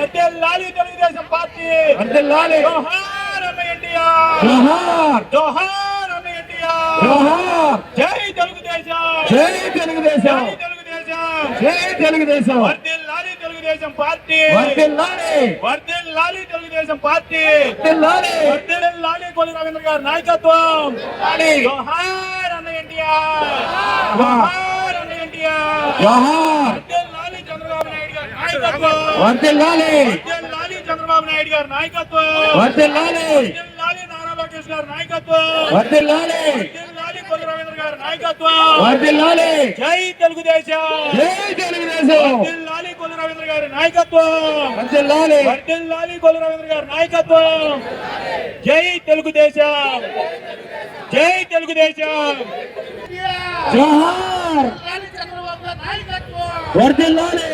వర్ధిల్లాలి తెలుగుదేశం పార్టీ, వర్ధిల్లాలి. జోహార్ అన్న ఎన్టీఆర్, జోహార్ జోహార్ అన్న ఎన్టీఆర్, జోహార్. జై తెలుగుదేశం, జై తెలుగుదేశం, జై తెలుగుదేశం, జై తెలుగుదేశం. వర్ధిల్లాలి తెలుగుదేశం పార్టీ, వర్ధిల్లాలి, వర్ధిల్లాలి తెలుగుదేశం పార్టీ, వర్ధిల్లాలి, వర్ధిల్లాలి కొల్లు రవీంద్ర గారి నాయకత్వం, జోహార్ అన్న ఎన్టీఆర్, జోహార్ అన్న ఎన్టీఆర్, జోహార్. వర్ధిల్లాలి చంద్రబాబు నాయుడు గారి నాయకత్వం, వర్ధిల్లాలి, వర్ధిల్లాలి చంద్రబాబు నాయుడు గారి నాయకత్వం, వర్ధిల్లాలి, వర్ధిల్లాలి నారా లోకేష్ గారి నాయకత్వం, వర్ధిల్లాలి, వర్ధిల్లాలి కొల్లు రవీంద్ర గారి నాయకత్వం, వర్ధిల్లాలి. జై తెలుగుదేశం, జై తెలుగుదేశం, వర్ధిల్లాలి కొల్లు రవీంద్ర గారి నాయకత్వం, వర్ధిల్లాలి, వర్ధిల్లాలి కొల్లు రవీంద్ర గారి నాయకత్వం, జై తెలుగుదేశం, జై తెలుగుదేశం, జోహార్. వర్ధిల్లాలి.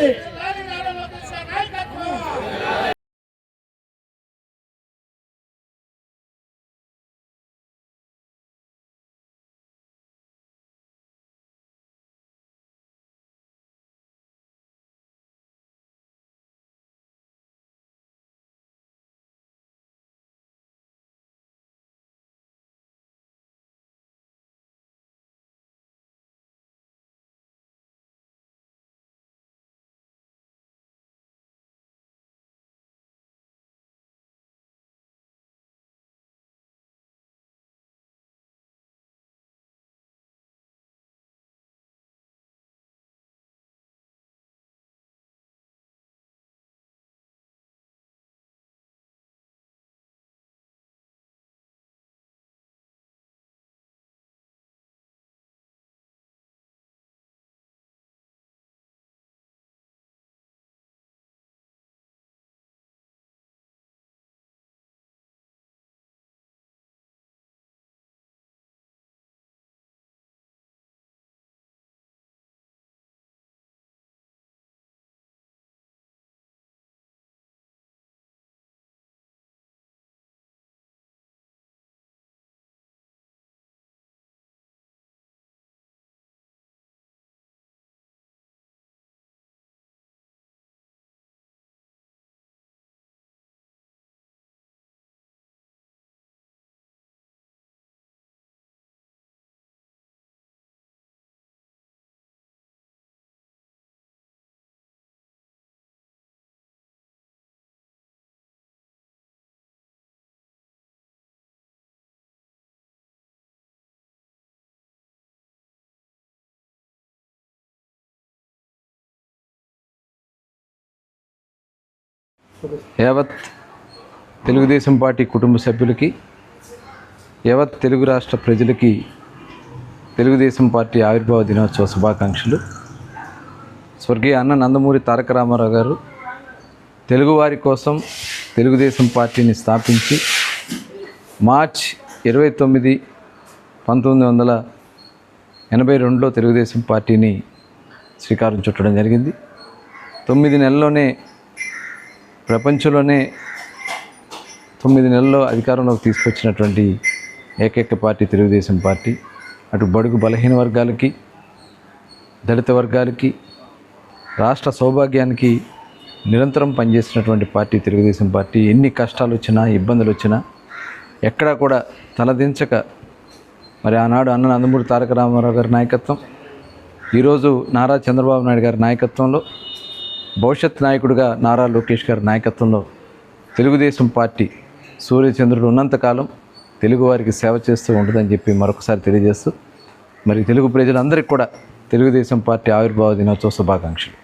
యావత్ తెలుగుదేశం పార్టీ కుటుంబ సభ్యులకి, యావత్ తెలుగు రాష్ట్ర ప్రజలకి తెలుగుదేశం పార్టీ ఆవిర్భావ దినోత్సవ శుభాకాంక్షలు. స్వర్గీయ అన్న నందమూరి తారక రామారావు గారు తెలుగువారి కోసం తెలుగుదేశం పార్టీని స్థాపించి మార్చ్ 29, 1982లో తెలుగుదేశం పార్టీని శ్రీకారం చుట్టడం జరిగింది. 9 నెలల్లోనే ప్రపంచంలోనే 9 నెలల్లో అధికారంలోకి తీసుకొచ్చినటువంటి ఏకైక పార్టీ తెలుగుదేశం పార్టీ. అటు బడుగు బలహీన వర్గాలకి, దళిత వర్గాలకి, రాష్ట్ర సౌభాగ్యానికి నిరంతరం పనిచేసినటువంటి పార్టీ తెలుగుదేశం పార్టీ. ఎన్ని కష్టాలు వచ్చినా, ఇబ్బందులు వచ్చినా ఎక్కడా కూడా తలదించక మరి ఆనాడు అన్న నందమూరి తారక రామారావు గారి నాయకత్వం, ఈరోజు నారా చంద్రబాబు నాయుడు గారి నాయకత్వంలో, భవిష్యత్ నాయకుడిగా నారా లోకేష్ గారి నాయకత్వంలో తెలుగుదేశం పార్టీ సూర్యచంద్రుడు ఉన్నంతకాలం తెలుగువారికి సేవ చేస్తూ ఉంటుందని చెప్పి మరొకసారి తెలియజేస్తూ, మరి తెలుగు ప్రజలందరికీ కూడా తెలుగుదేశం పార్టీ ఆవిర్భావ దినోత్సవ శుభాకాంక్షలు.